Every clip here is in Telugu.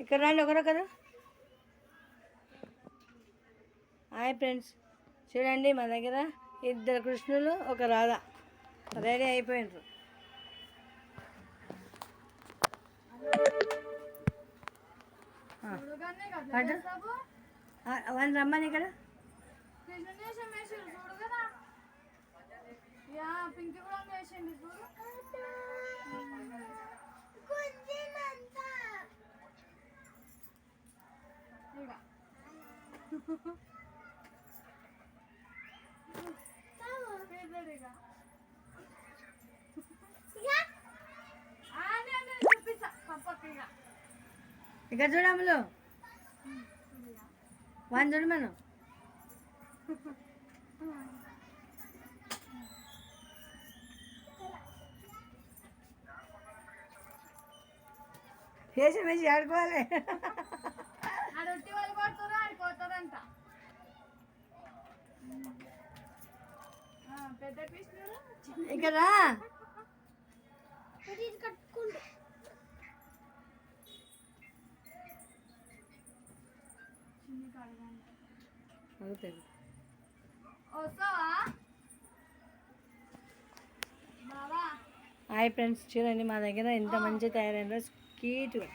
ఇక్కడ రండి ఒకరొకరు. హాయ్ ఫ్రెండ్స్, చూడండి మా దగ్గర 2 కృష్ణులు 1 రాధ రెడీ అయిపోయినారు. వాళ్ళు రమ్మని ఇక్కడ ఇక్కడ చూడములు వాని చూడు మనం వేసి వేసి ఆడుకోవాలి. ఇక్కడ హాయ్ ఫ్రెండ్స్, చూడండి మా దగ్గర ఎంత మంచిగా తయారైందో క్యూట్గా.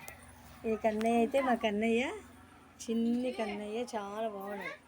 ఈ కన్నయ్య అయితే మా కన్నయ్య, చిన్ని కన్నయ్య చాలా బాగున్నాడు.